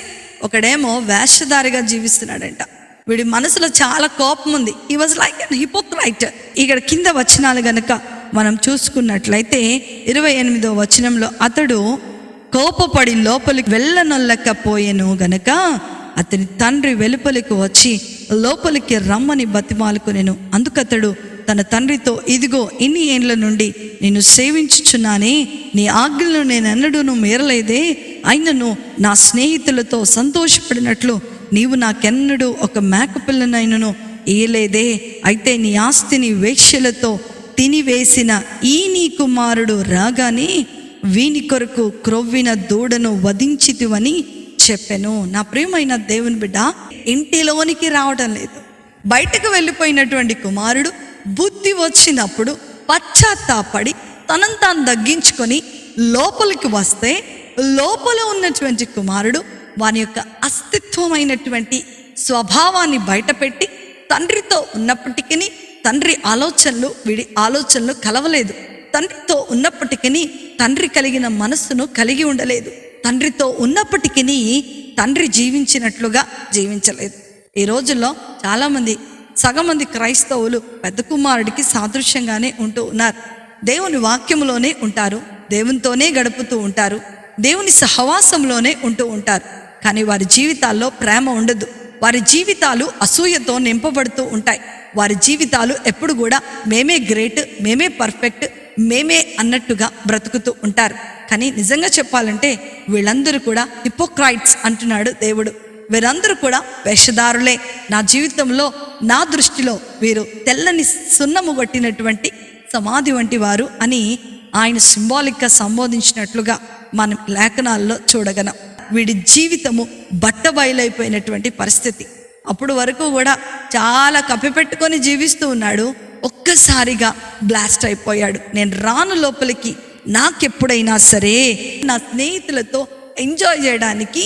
ఒకడేమో వేషధారిగా జీవిస్తున్నాడంట. వీడి మనసులో చాలా కోపం ఉంది. He was like an hypocrite. ఇక్కడ కింద వచనాలు గనక మనం చూసుకున్నట్లయితే 28వ వచనంలో, అతడు కోపపడి లోపలికి వెళ్ళనొల్లకపోయెను గనక అతని తండ్రి వెలుపలికి వచ్చి లోపలికి రమ్మని బతిమాలుకొనెను. అందుకతడు తన తండ్రితో, ఇదిగో ఇన్ని ఏండ్ల నుండి నేను సేవించుచున్నానే, నీ ఆజ్ఞలను నేను ఎన్నడూను మీరలేదే, అయినను నా స్నేహితులతో సంతోషపడినట్లు నీవు నాకెన్నడూ ఒక మేకపిల్లనైనను ఇయ్యలేదే. అయితే నీ ఆస్తిని వేశ్యలతో తినివేసిన ఈ నీ కుమారుడు రాగానే వీని కొరకు క్రొవ్విన దూడను వధించితివని చెప్పెను. నా ప్రియమైన దేవుని బిడ్డ, ఇంటిలోనికి రావడం లేదు. బయటకు వెళ్ళిపోయినటువంటి కుమారుడు బుద్ధి వచ్చినప్పుడు పశ్చాత్తాపడి తనను తాను తగ్గించుకొని లోపలికి వస్తే, లోపల ఉన్నటువంటి కుమారుడు వాని యొక్క అస్తిత్వమైనటువంటి స్వభావాన్ని బయటపెట్టి తండ్రితో ఉన్నప్పటికీ తండ్రి ఆలోచనలు వీడి ఆలోచనలు కలవలేదు. తండ్రితో ఉన్నప్పటికీ తండ్రి కలిగిన మనస్సును కలిగి ఉండలేదు. తండ్రితో ఉన్నప్పటికీ తండ్రి జీవించినట్లుగా జీవించలేదు. ఈ రోజుల్లో చాలామంది, సగం మంది క్రైస్తవులు పెద్ద కుమారుడికి సాదృశ్యంగానే ఉంటూ ఉన్నారు. దేవుని వాక్యములోనే ఉంటారు, దేవునితోనే గడుపుతూ ఉంటారు, దేవుని సహవాసంలోనే ఉంటూ ఉంటారు. కానీ వారి జీవితాల్లో ప్రేమ ఉండదు. వారి జీవితాలు అసూయతో నింపబడుతూ ఉంటాయి. వారి జీవితాలు ఎప్పుడు కూడా మేమే గ్రేట్, మేమే పర్ఫెక్ట్, మేమే అన్నట్టుగా బ్రతుకుతూ ఉంటారు. కానీ నిజంగా చెప్పాలంటే వీళ్ళందరూ కూడా హిపోక్రైట్స్ అంటున్నాడు దేవుడు. వీరందరూ కూడా వేషధారులే. నా జీవితంలో, నా దృష్టిలో వీరు తెల్లని సున్నము కొట్టినటువంటి సమాధి వంటి వారు అని ఆయన సింబాలిక్గా సంబోధించినట్లుగా మనం లేఖనాల్లో చూడగలం. వీడి జీవితము బట్టబయలైపోయినటువంటి పరిస్థితి. అప్పుడు వరకు కూడా చాలా కప్పిపెట్టుకొని జీవిస్తూ ఉన్నాడు. ఒక్కసారిగా బ్లాస్ట్ అయిపోయాడు. నేను రాను లోపలికి, నాకెప్పుడైనా సరే నా స్నేహితులతో ఎంజాయ్ చేయడానికి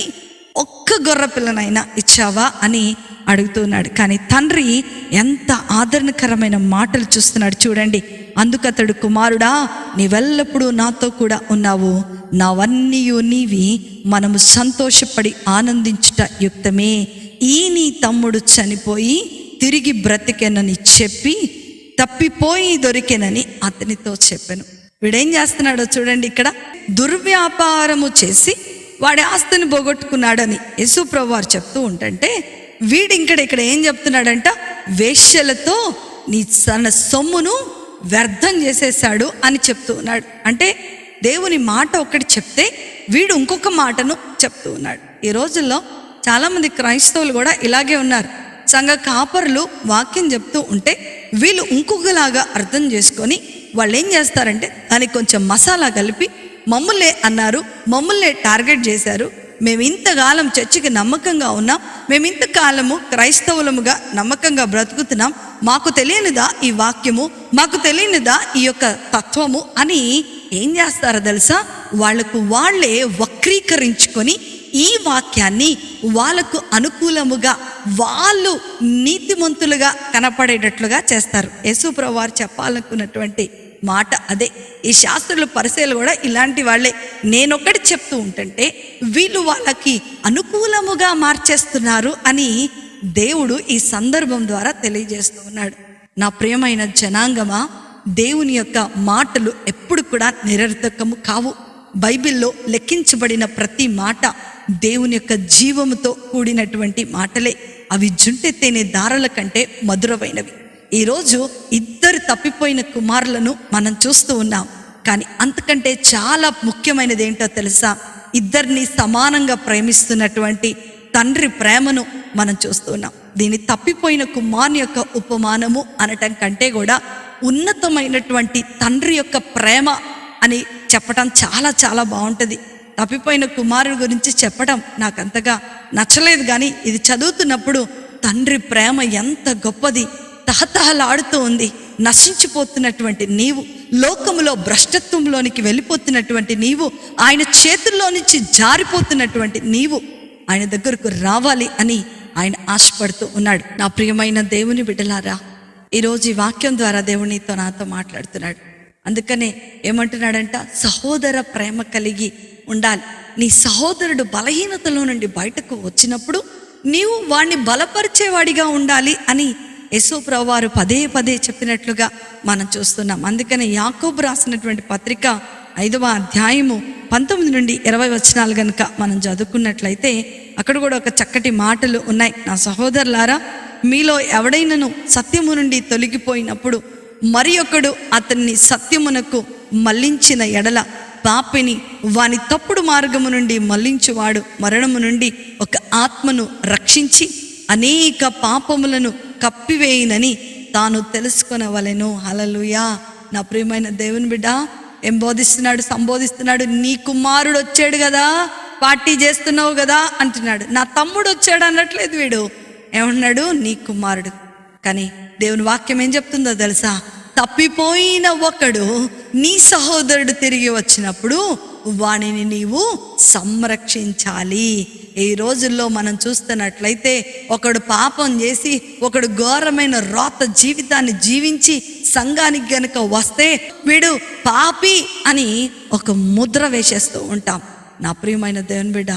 ఒక్క గొర్రె పిల్లనైనా ఇచ్చావా అని అడుగుతున్నాడు. కానీ తండ్రి ఎంత ఆదరణకరమైన మాటలు చూస్తున్నాడు చూడండి. అందుకతడు, కుమారుడా, నీవెల్లప్పుడూ నాతో కూడా ఉన్నావు, నావన్నీయు నీవి, మనము సంతోషపడి ఆనందించుట యుక్తమే. ఈ నీ తమ్ముడు చనిపోయి తిరిగి బ్రతికెనని చెప్పి తప్పిపోయి దొరికెనని అతనితో చెప్పాను. వీడేం చేస్తున్నాడో చూడండి. ఇక్కడ దుర్వ్యాపారము చేసి వాడి ఆస్తిని పోగొట్టుకున్నాడని యేసు ప్రభు వారు చెప్తూ ఉంటుంటే, వీడు ఇక్కడ ఏం చెప్తున్నాడంట, వేశ్యలతో తన సొమ్మును వ్యర్థం చేసేసాడు అని చెప్తూ ఉన్నాడు. అంటే దేవుని మాట ఒకటి చెప్తే వీడు ఇంకొక మాటను చెప్తూ ఉన్నాడు. ఈ రోజుల్లో చాలామంది క్రైస్తవులు కూడా ఇలాగే ఉన్నారు. సంఘ కాపరులు వాక్యం చెప్తూ ఉంటే వీళ్ళు ఇంకొకలాగా అర్థం చేసుకొని వాళ్ళు ఏం చేస్తారంటే దానికి కొంచెం మసాలా కలిపి మమ్మల్నే అన్నారు, మమ్మల్నే టార్గెట్ చేశారు, మేము ఇంతకాలం చర్చికి నమ్మకంగా ఉన్నాం, మేము ఇంతకాలము క్రైస్తవులముగా నమ్మకంగా బ్రతుకుతున్నాం, మాకు తెలియనిదా ఈ వాక్యము, మాకు తెలియనిదా ఈ యొక్క తత్వము అని ఏం చేస్తారో తెలుసా, వాళ్ళకు వాళ్ళే వక్రీకరించుకొని ఈ వాక్యాన్ని వాళ్ళకు అనుకూలముగా వాళ్ళు నీతిమంతులుగా కనపడేటట్లుగా చేస్తారు. యేసు ప్రభువు వారు చెప్పాలనుకున్నటువంటి మాట అదే. ఈ శాస్త్రులు పరిచయాలు కూడా ఇలాంటి వాళ్ళే. నేనొక్కటి చెప్తూ ఉంటుంటే వీళ్ళు వాళ్ళకి అనుకూలముగా మార్చేస్తున్నారు అని దేవుడు ఈ సందర్భం ద్వారా తెలియజేస్తూ ఉన్నాడు. నా ప్రియమైన జనాంగమా, దేవుని యొక్క మాటలు ఎప్పుడు కూడా నిరర్థకము కావు. బైబిల్లో లెక్కించబడిన ప్రతి మాట దేవుని యొక్క జీవముతో కూడినటువంటి మాటలే. అవి జుంటెత్తేనే దారాల కంటే మధురమైనవి. ఈరోజు ఇద్దరు తప్పిపోయిన కుమారులను మనం చూస్తూ ఉన్నాం. కానీ అంతకంటే చాలా ముఖ్యమైనది ఏంటో తెలుసా, ఇద్దరిని సమానంగా ప్రేమిస్తున్నటువంటి తండ్రి ప్రేమను మనం చూస్తూ ఉన్నాం. దీని తప్పిపోయిన కుమారుని యొక్క ఉపమానము అనటం కంటే కూడా ఉన్నతమైనటువంటి తండ్రి యొక్క ప్రేమ అని చెప్పటం చాలా చాలా బాగుంటుంది. తప్పిపోయిన కుమారుడి గురించి చెప్పడం నాకు అంతగా నచ్చలేదు, కానీ ఇది చదువుతున్నప్పుడు తండ్రి ప్రేమ ఎంత గొప్పది, తహతహలాడుతూ ఉంది. నశించిపోతున్నటువంటి నీవు, లోకములో భ్రష్టత్వంలోనికి వెళ్ళిపోతున్నటువంటి నీవు, ఆయన చేతుల్లో నుంచి జారిపోతున్నటువంటి నీవు ఆయన దగ్గరకు రావాలి అని ఆయన ఆశపడుతూ ఉన్నాడు. నా ప్రియమైన దేవుని బిడ్డలారా, ఈరోజు ఈ వాక్యం ద్వారా దేవునితో నాతో మాట్లాడుతున్నాడు. అందుకనే ఏమంటున్నాడంట, సహోదర ప్రేమ కలిగి ఉండాలి. నీ సహోదరుడు బలహీనతలో నుండి బయటకు వచ్చినప్పుడు నీవు వాణ్ణి బలపరిచేవాడిగా ఉండాలి అని యేసు ప్రభువు వారు పదే పదే చెప్పినట్లుగా మనం చూస్తున్నాం. అందుకనే యాకోబు రాసినటువంటి పత్రిక 5వ అధ్యాయము 19 నుండి 20 వచనాలు కనుక మనం చదువుకున్నట్లయితే అక్కడ కూడా ఒక చక్కటి మాటలు ఉన్నాయి. నా సహోదరులారా, మీలో ఎవడైనను సత్యము నుండి తొలగిపోయినప్పుడు మరి ఒకడు అతన్ని సత్యమునకు మళ్లించిన ఎడల పాపిని వాని తప్పుడు మార్గము నుండి మళ్లించువాడు మరణము నుండి ఒక ఆత్మను రక్షించి అనేక పాపములను కప్పివేయినని తాను తెలుసుకొనవలెను. హల్లెలూయా. నా ప్రియమైన దేవుని బిడ్డ ఏం బోధిస్తున్నాడు, సంబోధిస్తున్నాడు. నీ కుమారుడు వచ్చాడు కదా, పార్టీ చేస్తున్నావు కదా అంటున్నాడు. నా తమ్ముడు వచ్చాడు అనట్లేదు వీడు, ఏమన్నాడు, నీ కుమారుడు. కానీ దేవుని వాక్యం ఏం చెప్తుందో తెలుసా, తప్పిపోయిన ఒకడు నీ సహోదరుడు తిరిగి వచ్చినప్పుడు వానిని నీవు సంరక్షించాలి. ఈ రోజుల్లో మనం చూస్తున్నట్లయితే ఒకడు పాపం చేసి ఒకడు ఘోరమైన రోత జీవితాన్ని జీవించి సంఘానికి గనుక వస్తే వీడు పాపి అని ఒక ముద్ర వేసేస్తూ ఉంటాం. నా ప్రియమైన దేవుని బిడ్డ,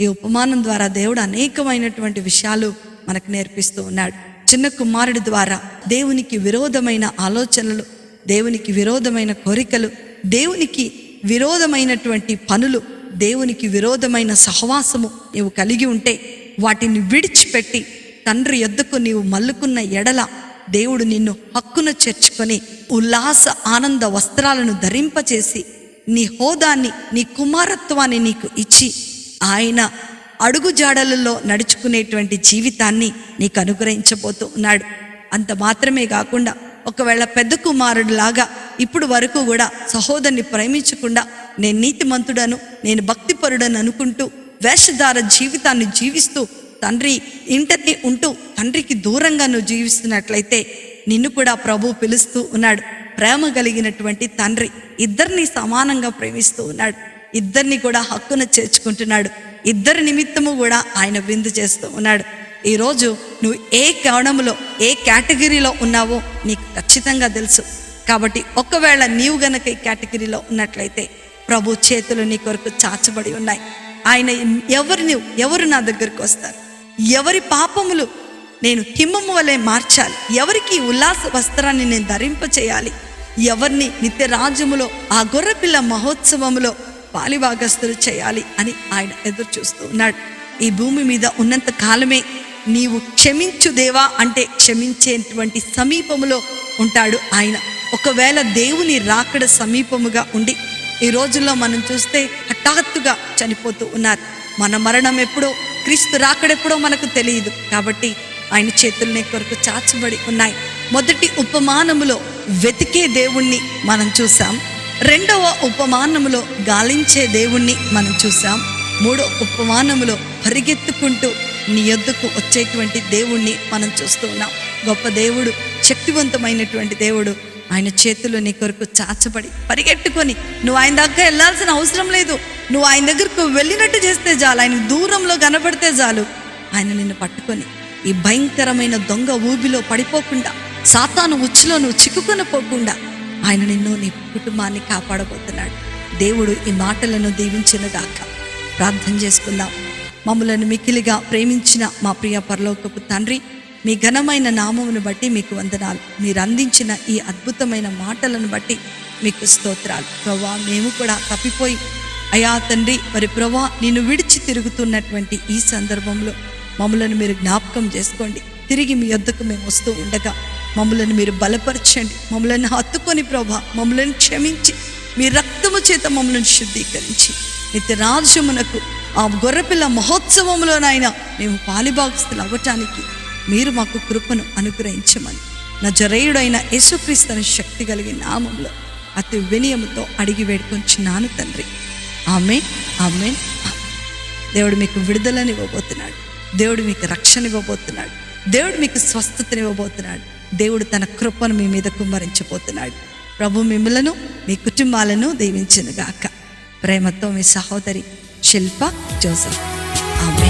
ఈ ఉపమానం ద్వారా దేవుడు అనేకమైనటువంటి విషయాలు మనకు నేర్పిస్తూ ఉన్నాడు. చిన్న కుమారుడి ద్వారా దేవునికి విరోధమైన ఆలోచనలు, దేవునికి విరోధమైన కోరికలు, దేవునికి విరోధమైనటువంటి పనులు, దేవునికి విరోధమైన సహవాసము నీవు కలిగి ఉంటే వాటిని విడిచిపెట్టి తండ్రి యొద్దకు నీవు మల్లుకున్న ఎడల దేవుడు నిన్ను హక్కున చేర్చుకొని ఉల్లాస ఆనంద వస్త్రాలను ధరింపచేసి నీ హోదాన్ని, నీ కుమారత్వాన్ని నీకు ఇచ్చి ఆయన అడుగుజాడలలో నడుచుకునేటువంటి జీవితాన్ని నీకు అనుగ్రహించబోతూ ఉన్నాడు. అంత మాత్రమే కాకుండా ఒకవేళ పెద్ద కుమారుడు లాగా ఇప్పుడు వరకు కూడా సహోదరుని ప్రేమించకుండా నేను నీతిమంతుడను, నేను భక్తిపరుడను అనుకుంటూ వేషధార జీవితాన్ని జీవిస్తూ తండ్రి ఇంటనే ఉంటూ తండ్రికి దూరంగా నువ్వు జీవిస్తున్నట్లయితే నిన్ను కూడా ప్రభు పిలుస్తూ ఉన్నాడు. ప్రేమ కలిగినటువంటి తండ్రి ఇద్దరిని సమానంగా ప్రేమిస్తూ ఉన్నాడు. ఇద్దరిని కూడా హక్కున చేర్చుకుంటున్నాడు. ఇద్దరి నిమిత్తము కూడా ఆయన విందు చేస్తూ ఉన్నాడు. ఈరోజు నువ్వు ఏ కోణంలో, ఏ కేటగిరీలో ఉన్నావో నీకు ఖచ్చితంగా తెలుసు. కాబట్టి ఒకవేళ నీవు గనక ఈ కేటగిరీలో ఉన్నట్లయితే ప్రభు చేతులు నీ కొరకు చాచబడి ఉన్నాయి. ఆయన ఎవరు నా దగ్గరకు వస్తారు, ఎవరి పాపములు నేను హిమము వలె మార్చాలి, ఎవరికి ఉల్లాస వస్త్రాన్ని నేను ధరింపచేయాలి, ఎవరిని నిత్య రాజ్యములో ఆ గొర్రెపిల్ల మహోత్సవములో పాలిభాగస్తులు చేయాలి అని ఆయన ఎదురు చూస్తూ ఉన్నాడు. ఈ భూమి మీద ఉన్నంత కాలమే నీవు క్షమించు దేవా అంటే క్షమించేటువంటి సమీపములో ఉంటాడు ఆయన. ఒకవేళ దేవుని రాకడ సమీపముగా ఉండి ఈ రోజుల్లో మనం చూస్తే హఠాత్తుగా చనిపోతూ ఉన్నారు. మన మరణం ఎప్పుడో, క్రీస్తు రాకడెప్పుడో మనకు తెలియదు. కాబట్టి ఆయన చేతుల్ని కొరకు చాచబడి ఉన్నాయి. మొదటి ఉపమానములో వెతికే దేవుణ్ణి మనం చూసాం. రెండవ ఉపమానములో గాలించే దేవుణ్ణి మనం చూసాం. మూడో ఉపమానములో పరిగెత్తుకుంటూ నీ యొద్దకు వచ్చేటువంటి దేవుణ్ణి మనం చూస్తూ ఉన్నాం. గొప్ప దేవుడు, శక్తివంతమైనటువంటి దేవుడు. ఆయన చేతులు నీ కొరకు చాచబడి పరిగెట్టుకొని, నువ్వు ఆయన దగ్గర వెళ్ళాల్సిన అవసరం లేదు. నువ్వు ఆయన దగ్గరకు వెళ్ళినట్టు చేస్తే చాలు, ఆయన దూరంలో కనబడితే చాలు, ఆయన నిన్ను పట్టుకొని ఈ భయంకరమైన దొంగ ఊబిలో పడిపోకుండా, సాతాను ఉచ్చులో నువ్వు చిక్కుకొని పోకుండా ఆయన నిన్ను, నీ కుటుంబాన్ని కాపాడబోతున్నాడు. దేవుడు ఈ మాటలను దీవించునుగాక. ప్రార్థన చేసుకుందాం. మమ్మలను మిక్కిలిగా ప్రేమించిన మా ప్రియ పరలోకపు తండ్రి, మీ ఘనమైన నామమును బట్టి మీకు వందనాలు. మీరు అందించిన ఈ అద్భుతమైన మాటలను బట్టి మీకు స్తోత్రాలు. ప్రభా, మేము కూడా తప్పిపోయి అయా తండ్రి, మరి ప్రభా నిన్ను విడిచి తిరుగుతున్నటువంటి ఈ సందర్భంలో మమ్మలను మీరు జ్ఞాపకం చేసుకోండి. తిరిగి మీ యొద్దకు మేము వస్తూ ఉండగా మమ్మలను మీరు బలపరచండి. మమ్మలను హత్తుకొని ప్రభా మమ్మలను క్షమించి మీ రక్తము చేత మమ్మలను శుద్ధీకరించి నిత్య రాజ్యమునకు ఆ గొర్రెపిల్ల మహోత్సవంలోనైనా మేము పాలిభాగస్తులు అవ్వటానికి మీరు మాకు కృపను అనుగ్రహించమని నజరేయుడైన యేసుక్రీస్తు శక్తి కలిగిన నామంలో అతి వినయముతో అడిగి వేడుకొంచున్నాను తండ్రి. ఆమేన్, ఆమేన్. దేవుడు మీకు విడుదలని ఇవ్వబోతున్నాడు. దేవుడు మీకు రక్షణ ఇవ్వబోతున్నాడు. దేవుడు మీకు స్వస్థతనివ్వబోతున్నాడు. దేవుడు తన కృపను మీ మీద కుమ్మరించబోతున్నాడు. ప్రభు మిమ్మలను, మీ కుటుంబాలను దీవించునుగాక. ప్రేమతో మీ సహోదరి శిల్ప జోసెఫ్. ఆమేన్.